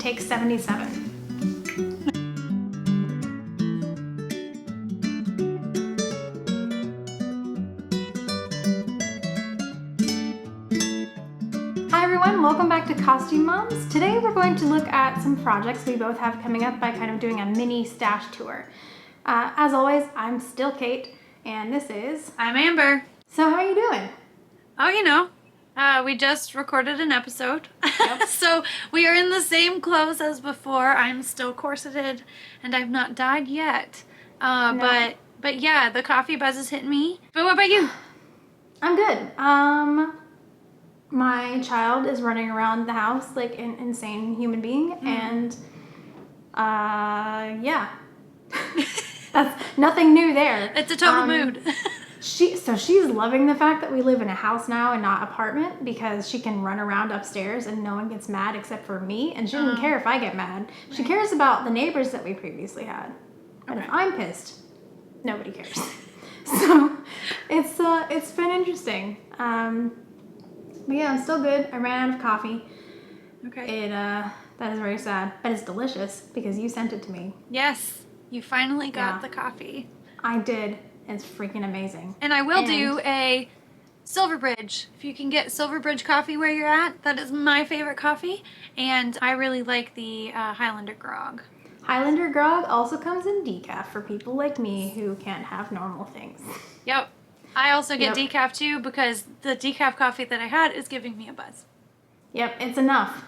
Take 77. Hi everyone, welcome back to CostuMoms. Today we're going to look at some projects we both have coming up by kind of doing a mini stash tour. As always, I'm still Cait, and this is... I'm Amber. So how are you doing? Oh, you know, we just recorded an episode. Yep. So we are in the same clothes as before. I'm still corseted and I've not died yet. No. But yeah, the coffee buzz is hitting me. But what about you? I'm good. My child is running around the house like an insane human being, and yeah. That's nothing new there. It's a total mood. She's loving the fact that we live in a house now and not apartment, because she can run around upstairs and no one gets mad except for me, and she doesn't care if I get mad. Right. She cares about the neighbors that we previously had. And if I'm pissed, nobody cares. So it's been interesting. But yeah, I'm still good. I ran out of coffee. Okay. That is very sad, but it's delicious because you sent it to me. Yes, you finally got the coffee. I did. It's freaking amazing. And I will do a Silverbridge. If you can get Silverbridge coffee where you're at, that is my favorite coffee. And I really like the Highlander grog. Highlander grog also comes in decaf for people like me who can't have normal things. Yep. I also get decaf too, because the decaf coffee that I had is giving me a buzz. Yep, it's enough.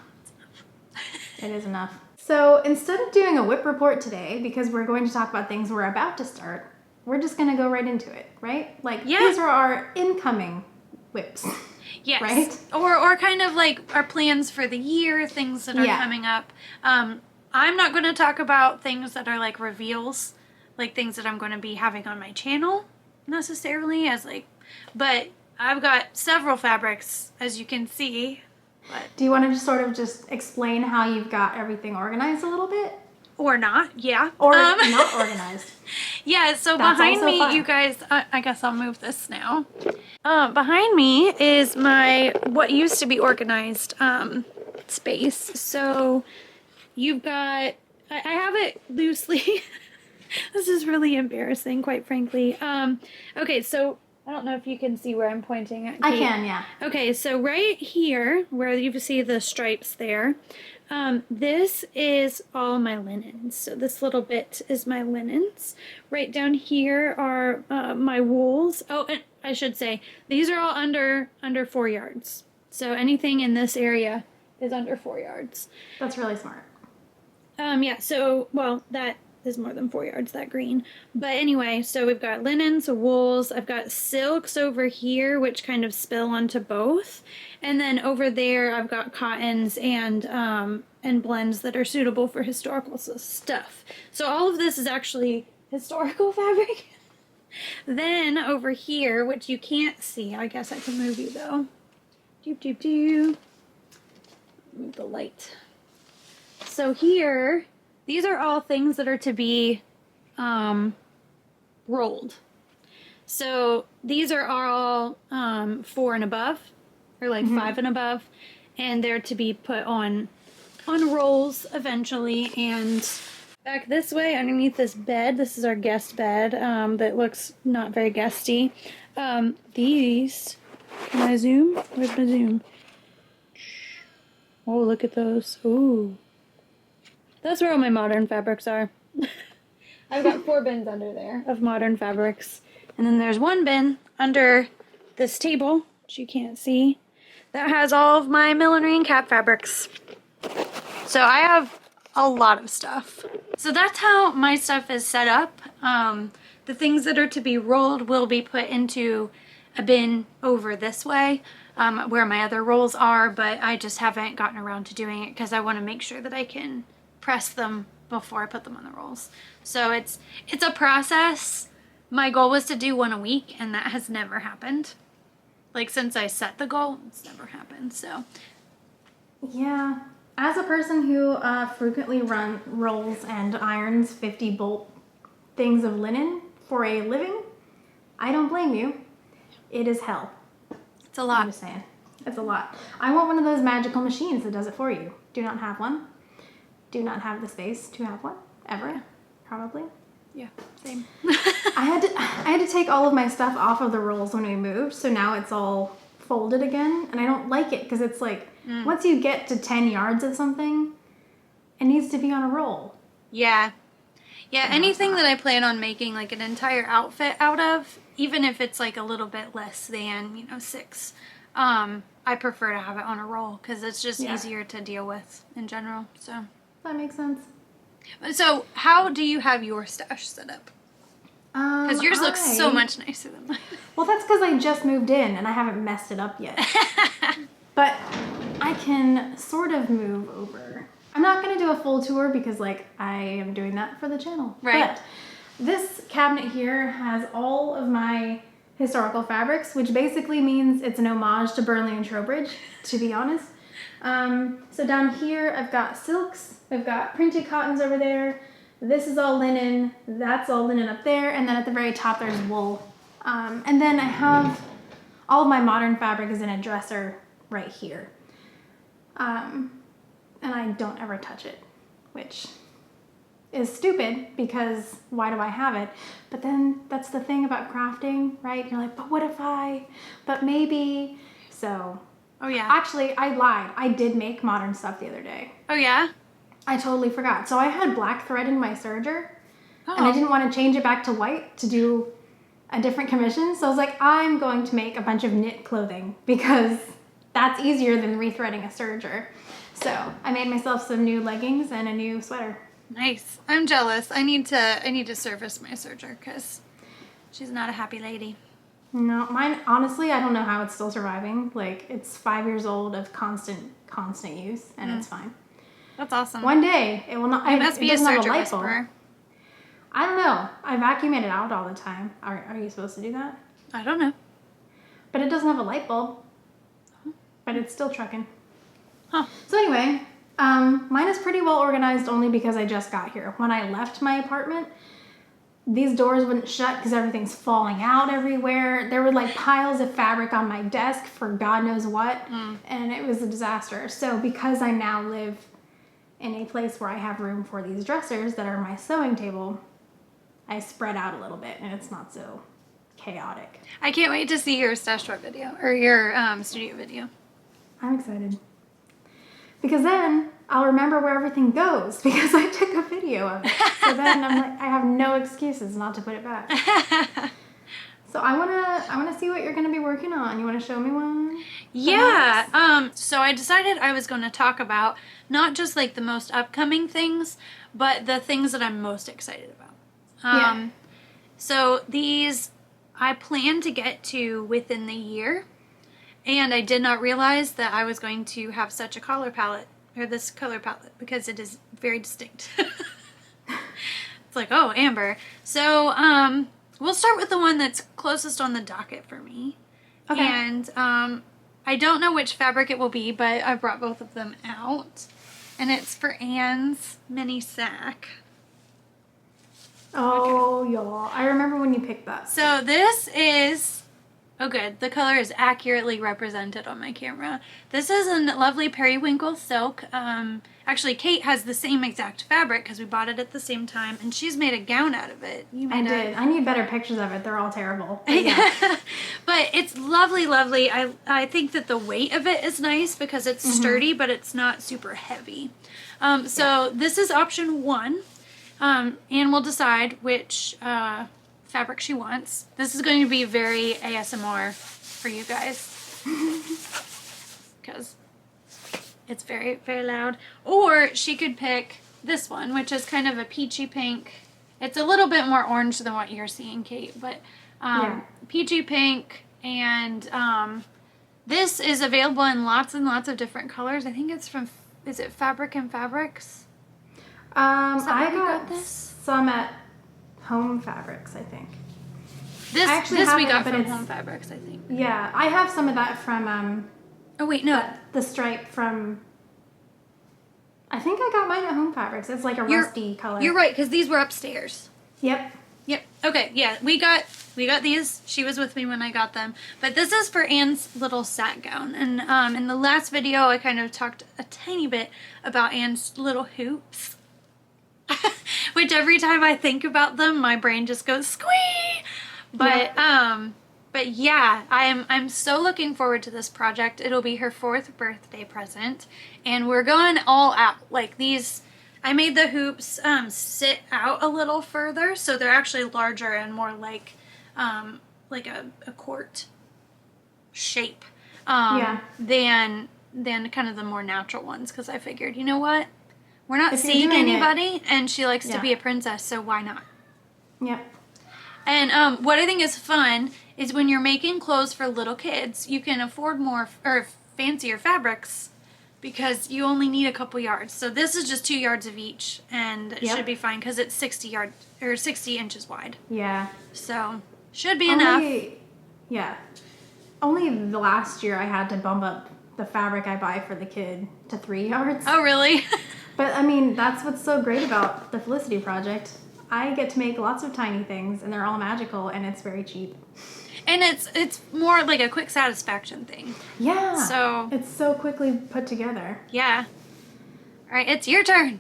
It is enough. So instead of doing a whip report today, because we're going to talk about things we're about to start, we're just going to go right into it, right? Like, these are our incoming whips. Yes. Right? Or kind of like our plans for the year, things that are coming up. I'm not going to talk about things that are like reveals, like things that I'm going to be having on my channel necessarily, but I've got several fabrics, as you can see. But do you want to just explain how you've got everything organized a little bit? Or not, yeah. Or not organized. Yeah, so That's behind me, fun. you guys, I guess I'll move this now. Behind me is my, what used to be organized space. So you've got, I have it loosely. This is really embarrassing, quite frankly. Okay, so I don't know if you can see where I'm pointing at, Cait. I can, yeah. Okay, so right here, where you see the stripes there, this is all my linens. So this little bit is my linens. Right down here are my wools. Oh, and I should say, these are all under 4 yards. So anything in this area is under 4 yards. That's really smart. Yeah, so, well, that is more than 4 yards, that green. But anyway, so we've got linens, wools. I've got silks over here, which kind of spill onto both. And then over there, I've got cottons and blends that are suitable for historical stuff. So all of this is actually historical fabric. Then over here, which you can't see, I guess I can move you though. Move the light. So here, these are all things that are to be rolled. So these are all 4 and above, or like 5 and above, and they're to be put on rolls eventually. And back this way, underneath this bed, this is our guest bed that looks not very guesty. These, can I zoom? Where's my zoom? Oh, look at those. Ooh. That's where all my modern fabrics are. I've got 4 bins under there of modern fabrics. And then there's 1 bin under this table, which you can't see, that has all of my millinery and cap fabrics. So I have a lot of stuff. So that's how my stuff is set up. The things that are to be rolled will be put into a bin over this way, where my other rolls are, but I just haven't gotten around to doing it because I want to make sure that I can press them before I put them on the rolls. So it's a process. My goal was to do 1 a week, and that has never happened. Like, since I set the goal, it's never happened. So yeah, as a person who frequently rolls and irons 50 bolt things of linen for a living, I don't blame you. It is hell. It's a lot. I'm just saying. It's a lot. I want one of those magical machines that does it for you. Do not have one. do not have the space to have one ever, probably. Yeah, same. I had to take all of my stuff off of the rolls when we moved, so now it's all folded again, and I don't like it because it's like once you get to 10 yards of something, it needs to be on a roll. Yeah. Yeah, anything that I plan on making like an entire outfit out of, even if it's like a little bit less than, 6, I prefer to have it on a roll because it's just easier to deal with in general. So that makes sense. So how do you have your stash set up? Because yours looks so much nicer than mine. Well, that's because I just moved in and I haven't messed it up yet. But I can sort of move over. I'm not going to do a full tour because, like, I am doing that for the channel. Right. But this cabinet here has all of my historical fabrics, which basically means it's an homage to Burnley and Trowbridge, to be honest. So down here, I've got silks. I've got printed cottons over there. This is all linen. That's all linen up there. And then at the very top, there's wool. And then I have all of my modern fabric is in a dresser right here. And I don't ever touch it, which is stupid because why do I have it? But then that's the thing about crafting, right? You're like, but what if but maybe. So, oh yeah. Actually, I lied. I did make modern stuff the other day. Oh yeah? I totally forgot. So I had black thread in my serger and I didn't want to change it back to white to do a different commission. So I was like, I'm going to make a bunch of knit clothing because that's easier than rethreading a serger. So I made myself some new leggings and a new sweater. Nice. I'm jealous. I need to service my serger because she's not a happy lady. No, mine, honestly, I don't know how it's still surviving. Like, it's 5 years old of constant use, and it's fine. That's awesome. One day, it will not. It must be a serger whisperer. I don't know. I vacuum it out all the time. Are you supposed to do that? I don't know. But it doesn't have a light bulb. But it's still trucking. Huh. So anyway, mine is pretty well organized only because I just got here. When I left my apartment, these doors wouldn't shut because everything's falling out everywhere. There were like piles of fabric on my desk for God knows what, and it was a disaster. So because I now live in a place where I have room for these dressers that are my sewing table, I spread out a little bit and it's not so chaotic. I can't wait to see your stash drawer video or your studio video. I'm excited. Because then I'll remember where everything goes because I took a video of it. So then I'm like, I have no excuses not to put it back. So I wanna see what you're gonna be working on. You wanna show me one? Yeah. So I decided I was gonna talk about not just like the most upcoming things, but the things that I'm most excited about. So these I plan to get to within the year. And I did not realize that I was going to have such a color palette, or this color palette, because it is very distinct. It's like, oh, amber. So, we'll start with the one that's closest on the docket for me. Okay. And, I don't know which fabric it will be, but I brought both of them out. And it's for Anne's mini sack. Oh, okay. Y'all. I remember when you picked that. So this is... Oh, good. The color is accurately represented on my camera. This is a lovely Periwinkle Silk. Actually, Cait has the same exact fabric because we bought it at the same time, and she's made a gown out of it. I did. I need better pictures of it. They're all terrible. But, yeah. But it's lovely, lovely. I think that the weight of it is nice because it's sturdy, but it's not super heavy. So this is option 1. And we'll decide which... fabric she wants. This is going to be very ASMR for you guys because it's very, very loud. Or she could pick this one, which is kind of a peachy pink. It's a little bit more orange than what you're seeing, Cait, but peachy pink, and this is available in lots and lots of different colors. I think it's from, is it Fabric and Fabrics? I got this some at Home Fabrics, I think. This we got from Home Fabrics, I think. Yeah, I have some of that from, oh wait, no. The stripe from, I think I got mine at Home Fabrics. It's like a rusty color. You're right, because these were upstairs. Yep. Yep. Okay, yeah, we got we got these. She was with me when I got them. But this is for Anne's little sack gown. And in the last video, I kind of talked a tiny bit about Anne's little hoops. Which every time I think about them, my brain just goes squee. But yeah, I'm so looking forward to this project. It'll be her 4th birthday present, and we're going all out. Like these, I made the hoops sit out a little further, so they're actually larger and more like a quart shape than kind of the more natural ones. Because I figured, you know what? We're not seeing anybody, and she likes to be a princess, so why not? Yep. And what I think is fun is when you're making clothes for little kids, you can afford more or fancier fabrics because you only need a couple yards. So this is just 2 yards of each, and it should be fine because it's 60 inches wide. Yeah. So should be enough. Yeah. Only the last year I had to bump up the fabric I buy for the kid to 3 yards. Oh, really? But I mean, that's what's so great about the Felicity project. I get to make lots of tiny things, and they're all magical, and it's very cheap. And it's more like a quick satisfaction thing. Yeah. So it's so quickly put together. Yeah. All right, it's your turn.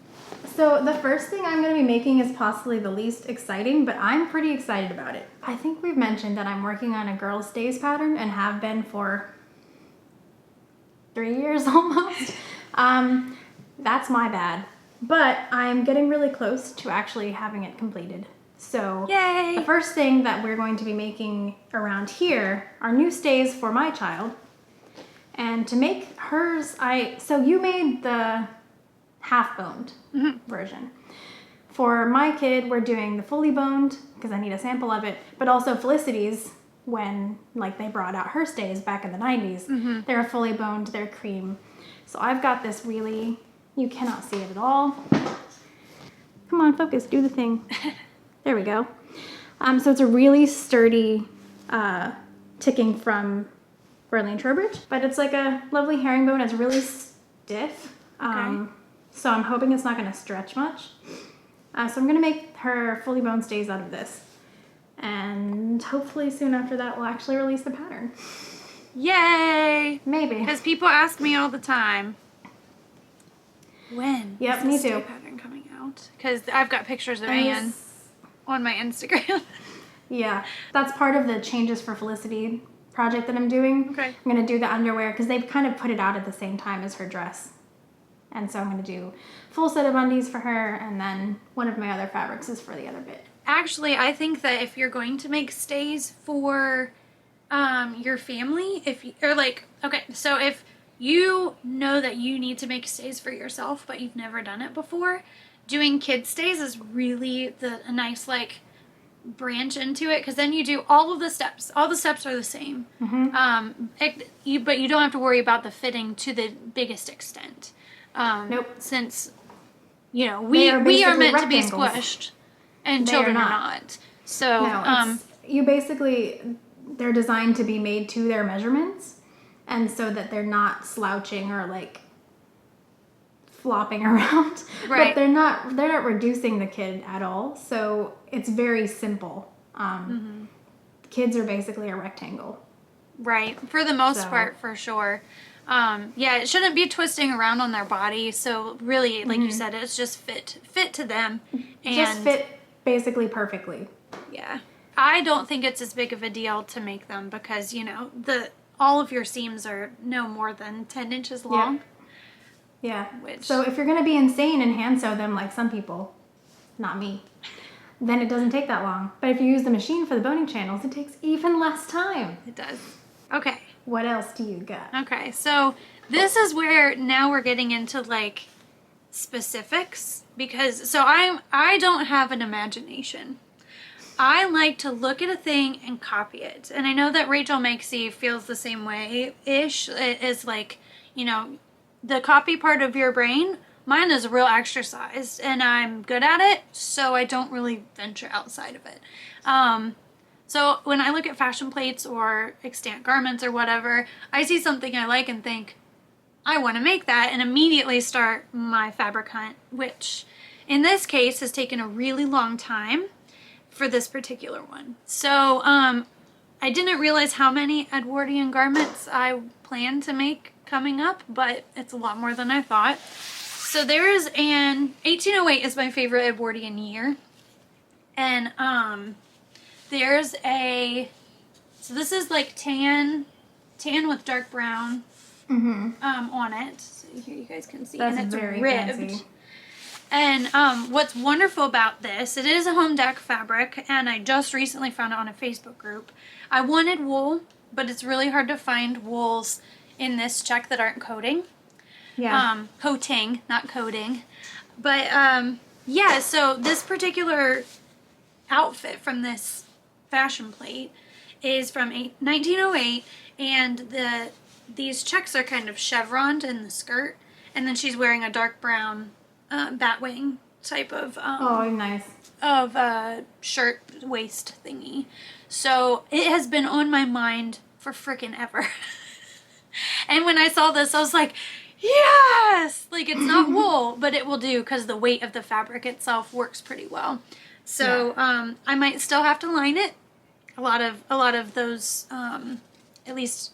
So the first thing I'm going to be making is possibly the least exciting, but I'm pretty excited about it. I think we've mentioned that I'm working on a girls' days pattern and have been for 3 years almost. That's my bad. But I'm getting really close to actually having it completed. So yay! The first thing that we're going to be making around here are new stays for my child. And to make hers, so you made the half-boned version. For my kid, we're doing the fully boned because I need a sample of it, but also Felicity's when they brought out her stays back in the 90s. They're fully boned, they're cream. So I've got this really, you cannot see it at all. Come on, focus, do the thing. There we go. So it's a really sturdy ticking from Berlin Trowbridge, but it's like a lovely herringbone. It's really stiff. Okay. So I'm hoping it's not going to stretch much. So I'm going to make her fully boned stays out of this. And hopefully soon after that we'll actually release the pattern. Yay! Maybe. Because people ask me all the time, when is me the too. pattern coming out? Because I've got pictures of Anne on my Instagram. Yeah, that's part of the Changes for Felicity project that I'm doing. Okay. I'm going to do the underwear because they've kind of put it out at the same time as her dress. And so I'm going to do full set of undies for her, and then one of my other fabrics is for the other bit. Actually, I think that if you're going to make stays for your family, if you know that you need to make stays for yourself, but you've never done it before, doing kid stays is really a nice branch into it, because then you do all of the steps. All the steps are the same, but you don't have to worry about the fitting to the biggest extent. Nope. Since we are meant to be squished, and children are not. So they're designed to be made to their measurements, and so that they're not slouching or flopping around. Right. But they're not reducing the kid at all. So it's very simple. Kids are basically a rectangle. Right. For the most part, for sure. It shouldn't be twisting around on their body. So really, like you said, it's just fit to them. And just fit basically perfectly. Yeah. I don't think it's as big of a deal to make them because, all of your seams are no more than 10 inches long. Yeah. So if you're going to be insane and hand sew them like some people, not me, then it doesn't take that long. But if you use the machine for the boning channels, it takes even less time. It does. Okay. What else do you got? Okay. So this is where now we're getting into specifics because I don't have an imagination. I like to look at a thing and copy it. And I know that Rachel Makesy feels the same way-ish. It is the copy part of your brain. Mine is a real exercise, and I'm good at it, so I don't really venture outside of it. So when I look at fashion plates or extant garments or whatever, I see something I like and think, I want to make that, and immediately start my fabric hunt, which in this case has taken a really long time. for this particular one. So I didn't realize how many Edwardian garments I plan to make coming up, but it's a lot more than I thought. So there is 1808 is my favorite Edwardian year. And there's so this is like tan with dark brown on it. So here you guys can see. That's and it's very ribbed. fancy. And what's wonderful about this, it is a home dec fabric, and I just recently found it on a Facebook group. I wanted wool, but it's really hard to find wools in this check that aren't coating. Yeah. Coating, not coding. But yeah, so this particular outfit from this fashion plate is from 1908, and these checks are kind of chevroned in the skirt, and then she's wearing a dark brown batwing type of oh, nice. Of shirt waist thingy. So it has been on my mind for frickin' ever. And when I saw this, I was like, yes! Like, it's not wool, but it will do because the weight of the fabric itself works pretty well. So I might still have to line it. A lot of those, at least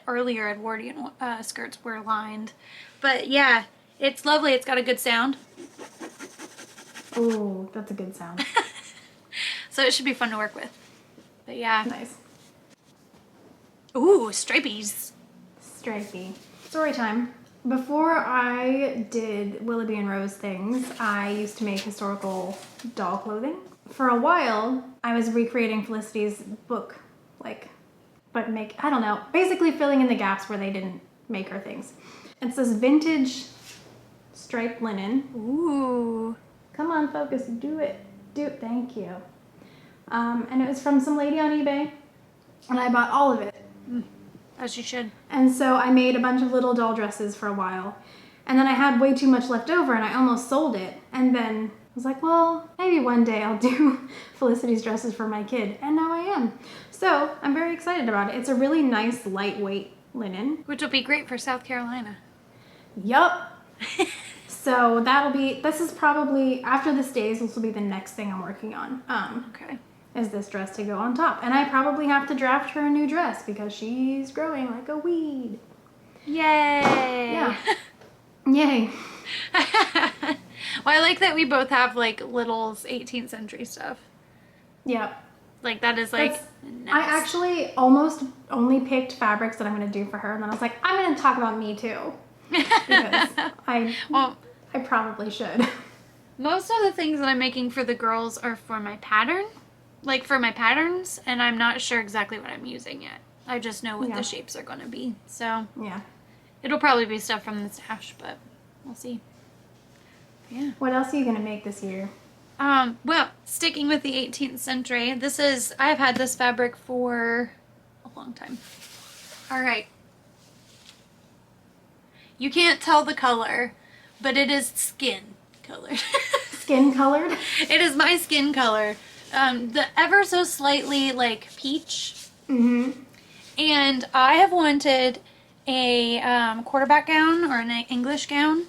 earlier Edwardian skirts were lined. But yeah, it's lovely. It's got a good sound. Ooh, that's a good sound. So it should be fun to work with. But yeah. Nice. Ooh, stripies. Stripey. Story time. Before I did Willoughby and Rose things, I used to make historical doll clothing. For a while, I was recreating Felicity's book, I don't know, basically filling in the gaps where they didn't make her things. It's this vintage striped linen. Ooh. Come on, focus, do it. Thank you. And it was from some lady on eBay, and I bought all of it. As you should. And so I made a bunch of little doll dresses for a while. And then I had way too much left over, and I almost sold it. And then I was like, well, maybe one day I'll do Felicity's dresses for my kid. And now I am. So I'm very excited about it. It's a really nice, lightweight linen. Which will be great for South Carolina. Yup. So this is probably, after this days, this will be the next thing I'm working on. Okay. Is this dress to go on top. And I probably have to draft her a new dress because she's growing like a weed. Yay! Yeah. Yay. Well, I like that we both have like Little's 18th century stuff. Yep. Like that is like I actually almost only picked fabrics that I'm going to do for her, and then I was like, I'm going to talk about me too. Because I probably should. Most of the things that I'm making for the girls are for my pattern. Like for my patterns, and I'm not sure exactly what I'm using yet. I just know what the shapes are going to be. So yeah, it'll probably be stuff from the stash, but we'll see. Yeah. What else are you going to make this year? Well, sticking with the 18th century, I've had this fabric for a long time. All right. You can't tell the color, but it is skin colored. Skin colored? It is my skin color. The ever so slightly like peach. Mm-hmm. And I have wanted a quarterback gown or an English gown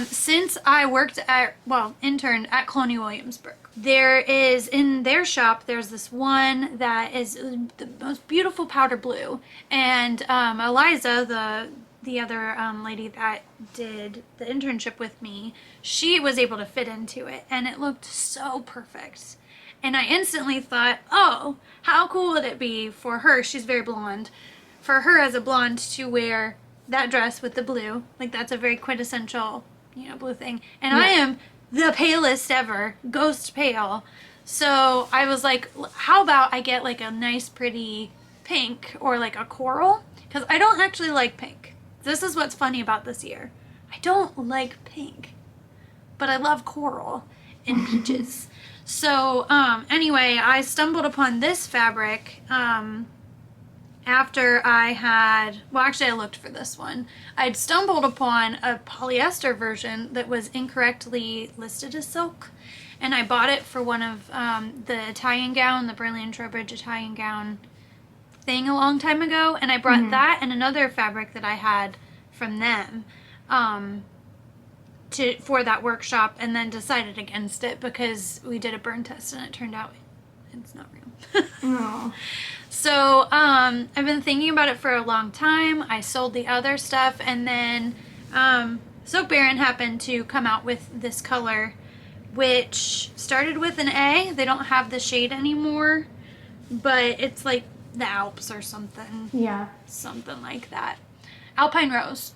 since I interned at Colonial Williamsburg. There is, in their shop, there's this one that is the most beautiful powder blue. And Eliza, the other lady that did the internship with me, she was able to fit into it. And it looked so perfect. And I instantly thought, oh, how cool would it be for her, she's very blonde, for her as a blonde to wear that dress with the blue. Like, that's a very quintessential, blue thing. And I am the palest ever, ghost pale. So I was like, how about I get like a nice pretty pink or like a coral? Because I don't actually like pink. This is what's funny about this year. I don't like pink, but I love coral and peaches. So, anyway, I stumbled upon this fabric, after I looked for this one. I'd stumbled upon a polyester version that was incorrectly listed as silk, and I bought it for one of, the Italian gown, the Berlin Trowbridge Italian gown thing a long time ago, and I brought that and another fabric that I had from them, for that workshop, and then decided against it because we did a burn test and it turned out it's not real. No. So, I've been thinking about it for a long time. I sold the other stuff, and then, Soap Baron happened to come out with this color, which started with an A. They don't have the shade anymore, but it's like the Alps or something. Yeah. Something like that. Alpine Rose.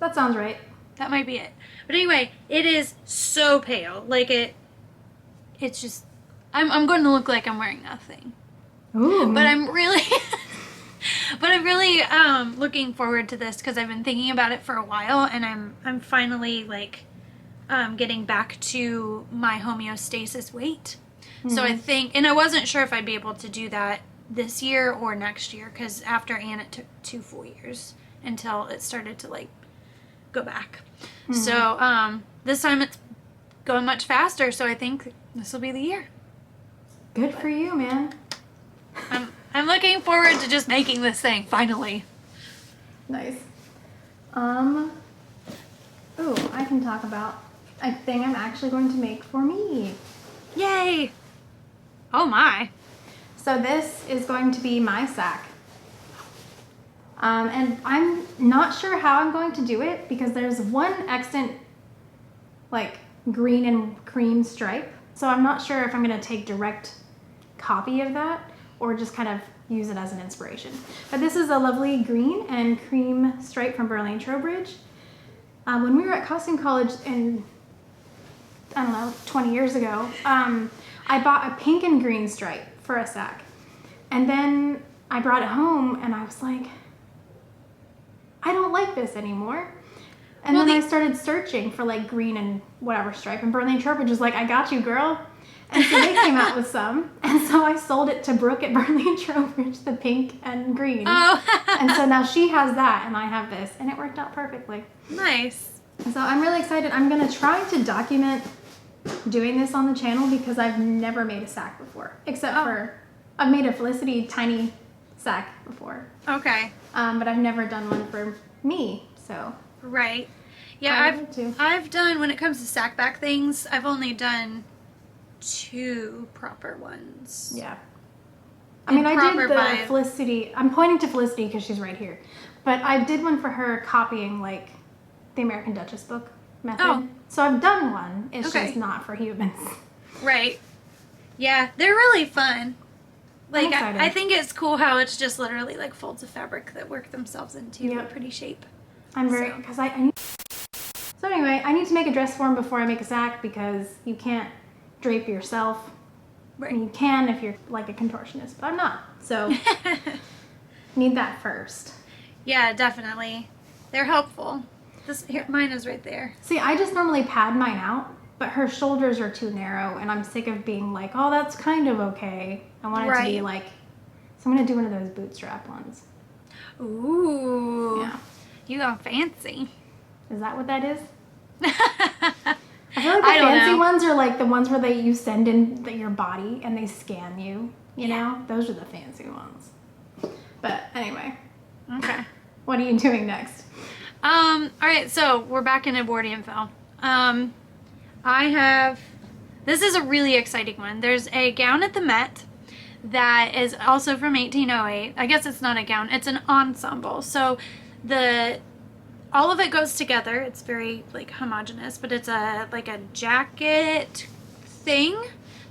That sounds right. That might be it. But anyway, it is so pale. Like, it's just, I'm going to look like I'm wearing nothing. Ooh. But I'm really, looking forward to this because I've been thinking about it for a while, and I'm finally like, getting back to my homeostasis weight. Mm-hmm. So I think, and I wasn't sure if I'd be able to do that this year or next year, because after Anne, it took 2 full years until it started to like go back. Mm-hmm. So this time it's going much faster, so I think this will be the year. Good for you, man. I'm looking forward to just making this thing finally. Nice. Ooh, I can talk about a thing I'm actually going to make for me. Yay! Oh my. So this is going to be my sack. And I'm not sure how I'm going to do it because there's one extant like green and cream stripe. So I'm not sure if I'm going to take direct copy of that or just kind of use it as an inspiration. But this is a lovely green and cream stripe from Berlin Trowbridge. When we were at costume college in, I don't know, 20 years ago, I bought a pink and green stripe for a sack. And then I brought it home and I was like, I don't like this anymore. And then I started searching for like green and whatever stripe, and Berlin Trowbridge was like, I got you, girl. And so they came out with some, and so I sold it to Brooke at Berlin Trowbridge, the pink and green. Oh. And so now she has that and I have this, and it worked out perfectly. Nice. So I'm really excited. I'm gonna try to document doing this on the channel because I've never made a sack before, except for I've made a Felicity tiny sack before. Okay. But I've never done one for me, so. Right. Yeah, I've done, when it comes to sack back things, I've only done 2 proper ones. Yeah. I mean, I did the Felicity, I'm pointing to Felicity because she's right here, but I did one for her copying like the American Duchess book method. Oh. So I've done one, it's just not for humans. Right. Yeah, they're really fun. Like, I think it's cool how it's just literally like folds of fabric that work themselves into a pretty shape. I'm very, because I need, so anyway, I need to make a dress form before I make a sack because you can't drape yourself. Right. I mean, you can if you're like a contortionist, but I'm not. So need that first. Yeah, definitely. They're helpful. Here, mine is right there. See, I just normally pad mine out, but her shoulders are too narrow, and I'm sick of being like, oh, that's kind of okay. I want it to be like, so I'm going to do one of those bootstrap ones. Ooh. Yeah. You go fancy. Is that what that is? I feel like the fancy ones are like the ones where you send in your body and they scan you, you know? Those are the fancy ones. But anyway. Okay. What are you doing next? All right, so we're back in Edwardian Phil. This is a really exciting one. There's a gown at the Met that is also from 1808. I guess it's not a gown, it's an ensemble. So all of it goes together. It's very like homogeneous, but it's like a jacket thing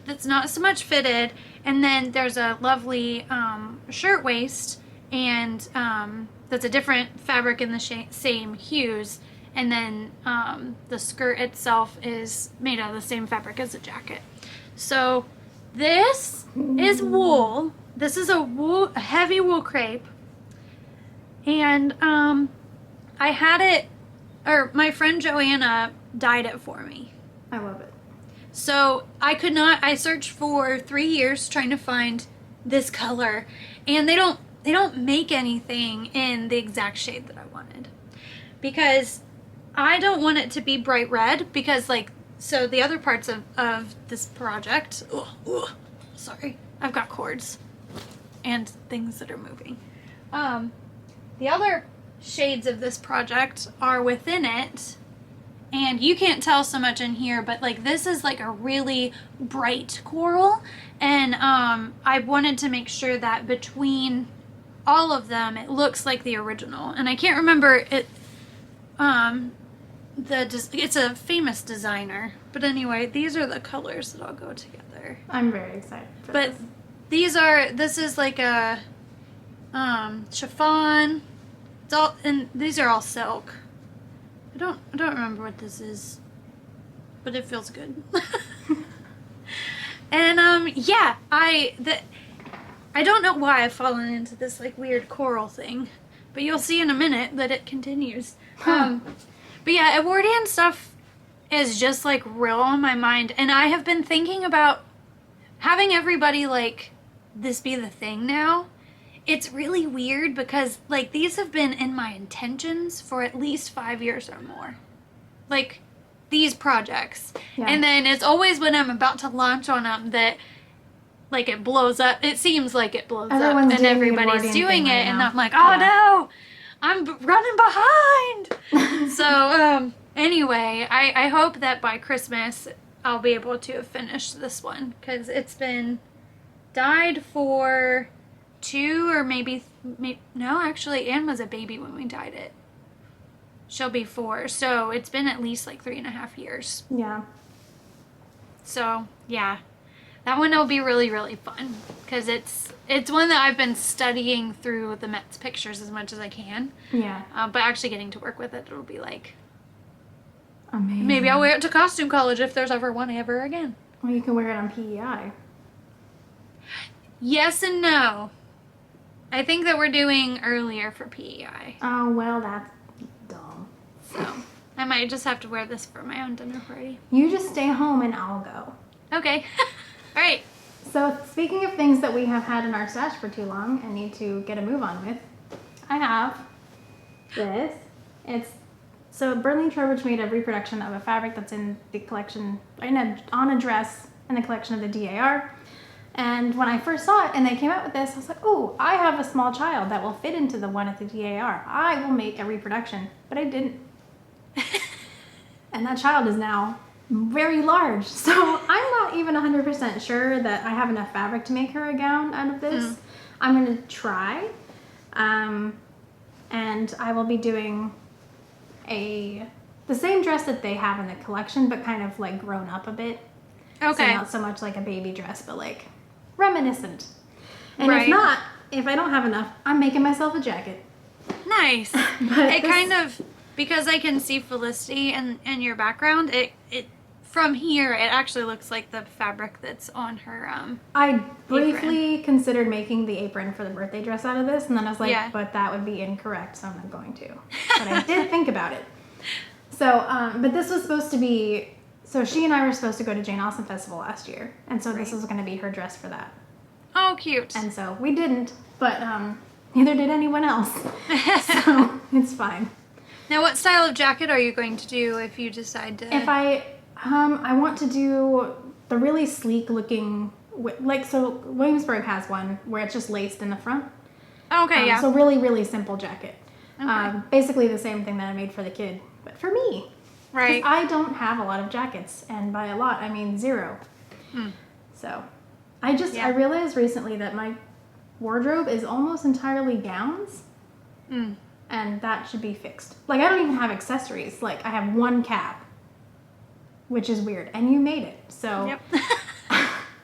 that's not so much fitted, and then there's a lovely shirt waist, and that's a different fabric in the same hues, and then the skirt itself is made out of the same fabric as the jacket. So this is wool. This is a heavy wool crepe, and I had it, or my friend Joanna dyed it for me. I love it. So I searched for 3 years trying to find this color, and they don't make anything in the exact shade that I wanted, because I don't want it to be bright red, because so the other parts of this project, sorry, I've got cords and things that are moving. The other shades of this project are within it, And you can't tell so much in here, but like this is like a really bright coral. And I wanted to make sure that between all of them, it looks like the original. And I can't remember it. It's a famous designer. But anyway, these are the colors that all go together. I'm very excited for this. This is like a chiffon. And these are all silk. I don't remember what this is, but it feels good. And yeah, I don't know why I've fallen into this like weird coral thing, but you'll see in a minute that it continues. But yeah, Edwardian stuff is just like real on my mind, and I have been thinking about having everybody like this be the thing now. It's really weird because, like, these have been in my intentions for at least 5 years or more. Like, these projects. Yeah. And then it's always when I'm about to launch on them that, like, it blows up. It seems like it blows up. And everybody's doing it. Right and I'm like, oh, no! I'm running behind! So, anyway, I hope that by Christmas I'll be able to finish this one. Because it's been dyed for... 2 or maybe no, actually Anne was a baby when we dyed it. She'll be 4, so it's been at least like 3.5 years. Yeah. So yeah, that one will be really, really fun because it's one that I've been studying through the Met's pictures as much as I can. Yeah. But actually getting to work with it, it'll be like amazing. Maybe I'll wear it to costume college if there's ever one ever again. Well, you can wear it on PEI. Yes and no. I think that we're doing earlier for PEI. Oh, well, that's dumb. So, I might just have to wear this for my own dinner party. You just stay home and I'll go. Okay. All right. So, speaking of things that we have had in our stash for too long and need to get a move on with, I have this. So Berlin Trowbridge made a reproduction of a fabric that's in the collection, on a dress in the collection of the DAR. And when I first saw it and they came out with this, I was like, oh, I have a small child that will fit into the one at the DAR. I will make a reproduction. But I didn't. And that child is now very large. So I'm not even 100% sure that I have enough fabric to make her a gown out of this. I'm going to try. And I will be doing the same dress that they have in the collection, but kind of like grown up a bit. Okay. So not so much like a baby dress, but like reminiscent. And if I don't have enough, I'm making myself a jacket. Nice. It kind of, because I can see Felicity in your background, it from here, it actually looks like the fabric that's on her I briefly considered making the apron for the birthday dress out of this, and then I was like, but that would be incorrect, so I'm not going to. But I did think about it. So, but this was supposed to be... So she and I were supposed to go to Jane Austen Festival last year, and so this was going to be her dress for that. Oh, cute. And so we didn't, but neither did anyone else. So it's fine. Now, what style of jacket are you going to do if you decide to... If I want to do the really sleek looking, so Williamsburg has one where it's just laced in the front. Okay, yeah. So really, really simple jacket. Okay. Basically the same thing that I made for the kid, but for me. Right. I don't have a lot of jackets, and by a lot, I mean 0. So, I realized recently that my wardrobe is almost entirely gowns, and that should be fixed. Like, I don't even have accessories. Like, I have one cap, which is weird, and you made it. So, yep.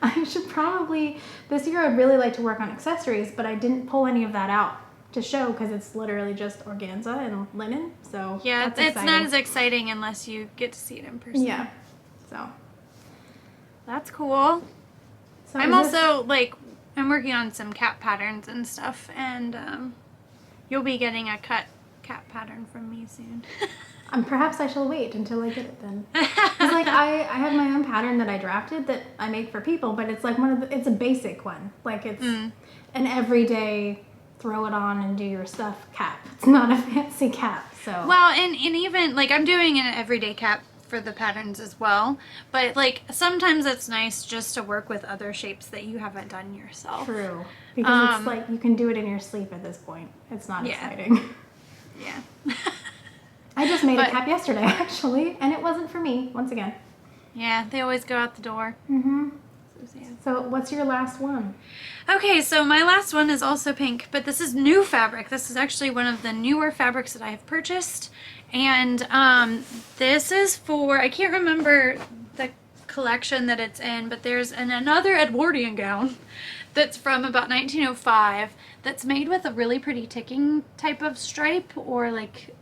I should probably, this year I'd really like to work on accessories, but I didn't pull any of that out to show because it's literally just organza and linen. So yeah, it's not as exciting unless you get to see it in person. Yeah, so that's cool. So I'm also I'm working on some cap patterns and stuff, and you'll be getting a cut cap pattern from me soon. Perhaps I shall wait until I get it then. It's like I have my own pattern that I drafted that I make for people, but it's like it's a basic one. Like it's an everyday throw it on and do your stuff cap. It's not a fancy cap. So well, and even like I'm doing an everyday cap for the patterns as well, but like sometimes it's nice just to work with other shapes that you haven't done yourself. True, because it's like you can do it in your sleep at this point. It's not exciting. Yeah. I just made a cap yesterday, actually, and it wasn't for me, once again. Yeah, they always go out the door. Mm-hmm. So sad. So what's your last one? Okay, so my last one is also pink, but this is new fabric. This is actually one of the newer fabrics that I have purchased. And this is for, I can't remember the collection that it's in, but there's another Edwardian gown that's from about 1905 that's made with a really pretty ticking type of stripe, or like,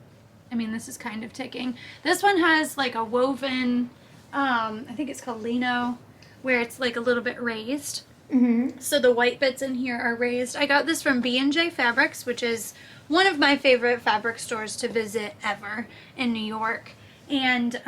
I mean, this is kind of ticking. This one has like a woven, I think it's called lino, where it's like a little bit raised. Mm-hmm. So the white bits in here are raised. I got this from B&J Fabrics, which is one of my favorite fabric stores to visit ever in New York. And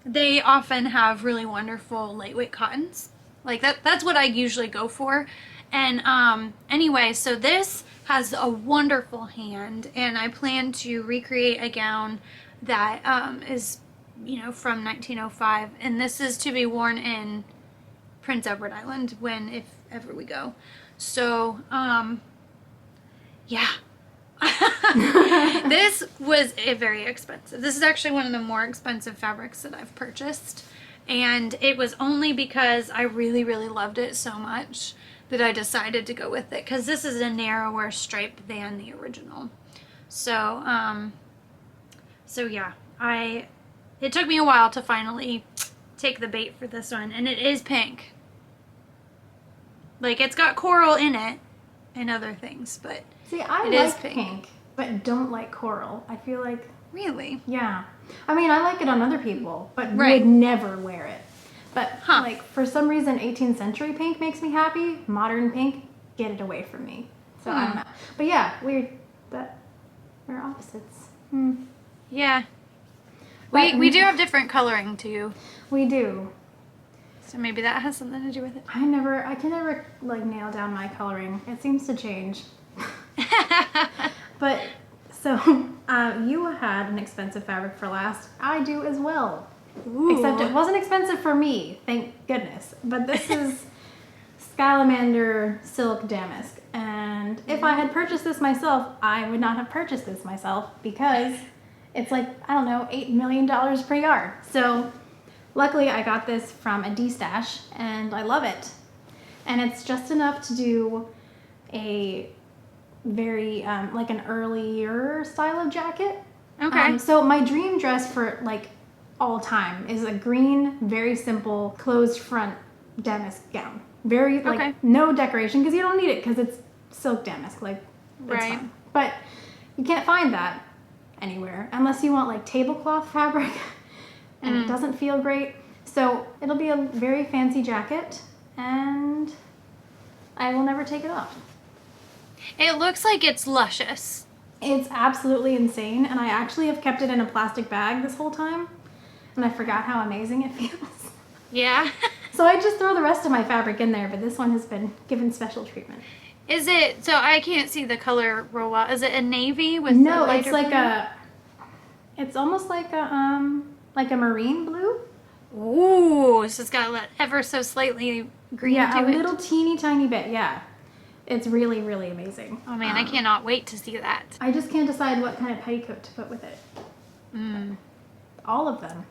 they often have really wonderful lightweight cottons. Like that's what I usually go for. And anyway, so this has a wonderful hand, and I plan to recreate a gown that is, you know, from 1905, and this is to be worn in Prince Edward Island if ever we go. So yeah. This was very expensive. This is actually one of the more expensive fabrics that I've purchased, and it was only because I really, really loved it so much that I decided to go with it, because this is a narrower stripe than the original. So so yeah, it took me a while to finally take the bait for this one, and it is pink. Like, it's got coral in it and other things, but See, I like pink, but don't like coral. I feel like... Really? Yeah. I mean, I like it on other people, but Right. would never wear it. But, like, for some reason, 18th century pink makes me happy. Modern pink, get it away from me. So, I don't know. But yeah, weird that we're opposites. Yeah. But- We do have different coloring, too. We do. So maybe that has something to do with it. I can never, like, nail down my coloring. It seems to change. But, so, you had an expensive fabric for last. I do as well. Ooh. Except it wasn't expensive for me, thank goodness. But this is Salamander Silk Damask. And if I had purchased this myself, I would not have purchased this myself, because it's like, I don't know, $8 million per yard. So luckily I got this from a D-stash, and I love it. And it's just enough to do a very, like an earlier style of jacket. Okay. So my dream dress for, like, all time is a green, very simple, closed front damask gown. Very, like, Okay. no decoration, because you don't need it, because it's silk damask. Like, it's Right. fine. But you can't find that anywhere, unless you want, like, tablecloth fabric, and it doesn't feel great. So it'll be a very fancy jacket, and I will never take it off. It looks like it's luscious. It's absolutely insane, and I actually have kept it in a plastic bag this whole time, and I forgot how amazing it feels. Yeah. So I just throw the rest of my fabric in there, but this one has been given special treatment. Is it, so I can't see the color real well. Is it a navy with No, a lighter it's like blue? it's almost like a marine blue. Ooh, so it's got ever so slightly green Yeah, to a it. little teeny tiny bit, yeah. It's really, really amazing. Oh man, I cannot wait to see that. I just can't decide what kind of petticoat to put with it. All of them.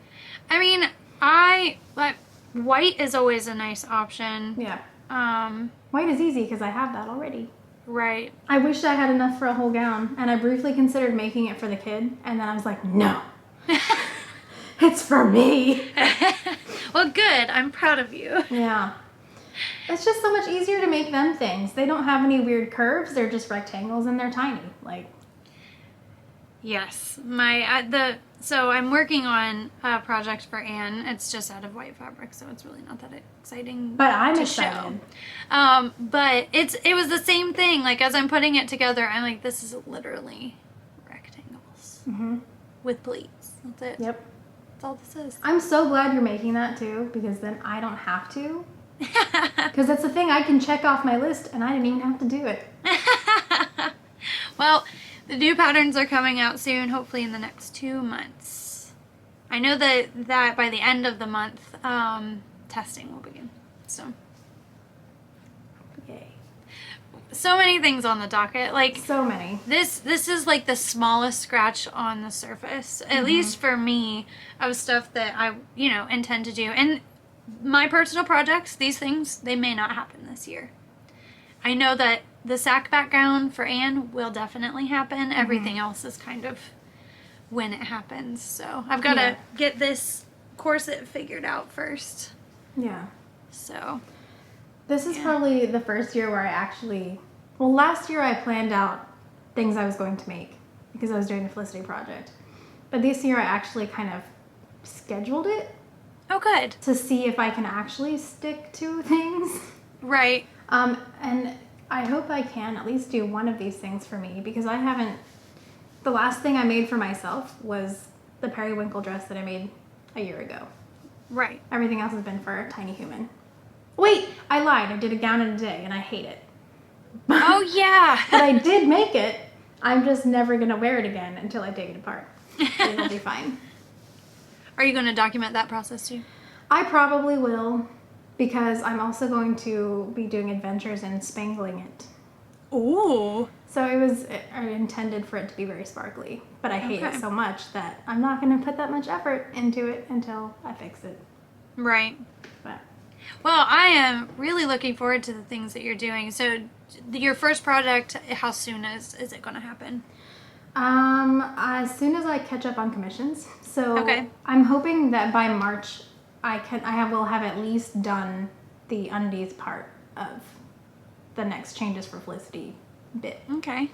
I mean, like, white is always a nice option. Yeah. Um, White is easy because I have that already. right. I wished I had enough for a whole gown, and I briefly considered making it for the kid, and then I was like, no. It's for me. Well, good. I'm proud of you. Yeah. It's just so much easier to make them things. They don't have any weird curves. They're just rectangles, and they're tiny. Like, Yes. So I'm working on a project for Anne. It's just out of white fabric, so it's really not that exciting. but I'm to excited. show. But it was the same thing. Like, as I'm putting it together, I'm like, this is literally rectangles with pleats. That's it. Yep. That's all this is. I'm so glad you're making that too, because then I don't have to. Because that's the thing, I can check off my list, and I didn't even have to do it. Well, the new patterns are coming out soon, hopefully in the next 2 months. I know that by the end of the month, testing will begin. So, Yay. so many things on the docket. Like, So many. This is like the smallest scratch on the surface, at least for me, of stuff that I, intend to do. And my personal projects, these things, they may not happen this year. I know that the sack background for Anne will definitely happen. Everything else is kind of when it happens. So I've got to get this corset figured out first. Yeah. So this is probably the first year where I actually, well, last year I planned out things I was going to make because I was doing the Felicity project. But this year I actually kind of scheduled it. Oh, good. To see if I can actually stick to things. Right. And I hope I can at least do one of these things for me because I haven't, the last thing I made for myself was the Periwinkle dress that I made a year ago. Right. Everything else has been for a tiny human. Wait, I lied. I did a gown in a day and I hate it. Oh, yeah. But I did make it. I'm just never going to wear it again until I take it apart. It'll be fine. Are you going to document that process too? I probably will because I'm also going to be doing adventures in spangling it. Ooh. So I intended for it to be very sparkly, but I hate it so much that I'm not going to put that much effort into it until I fix it. Right. But well, I am really looking forward to the things that you're doing. So your first project, how soon is it going to happen? As soon as I catch up on commissions. So I'm hoping that by March I will have at least done the undies part of the next changes for Felicity bit. Okay.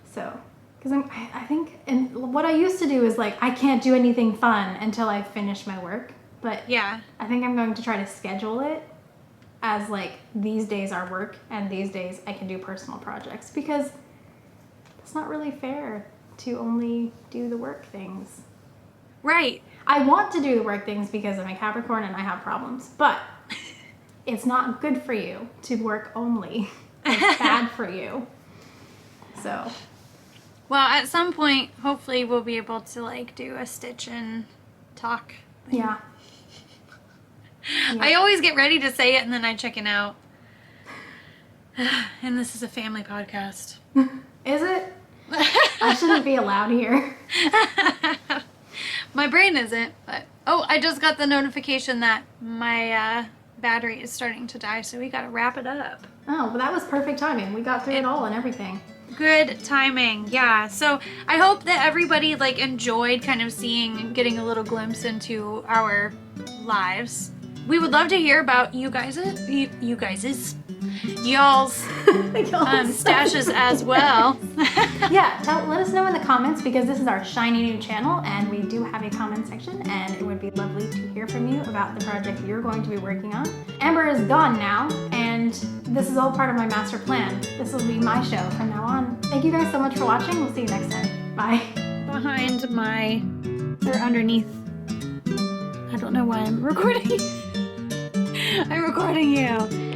So, because I think, and what I used to do is like, I can't do anything fun until I finish my work. But yeah, I think I'm going to try to schedule it as like, these days are work and these days I can do personal projects because it's not really fair to only do the work things. Right. I want to do the work things because I'm a Capricorn and I have problems, but it's not good for you to work only. It's bad for you. So. Well, at some point, hopefully we'll be able to like do a stitch and talk. Yeah. I always get ready to say it and then I chicken out. And this is a family podcast. Is it? I shouldn't be allowed here. My brain isn't, but I just got the notification that my battery is starting to die, so we gotta wrap it up. Oh, well that was perfect timing. We got through it all and everything. Good timing, yeah. So I hope that everybody like enjoyed kind of getting a little glimpse into our lives. We would love to hear about y'all's stashes as well. Yeah, let us know in the comments because this is our shiny new channel and we do have a comment section and it would be lovely to hear from you about the project you're going to be working on. Amber is gone now and this is all part of my master plan. This will be my show from now on. Thank you guys so much for watching. We'll see you next time. Bye. Underneath. I don't know why I'm recording. I'm recording you.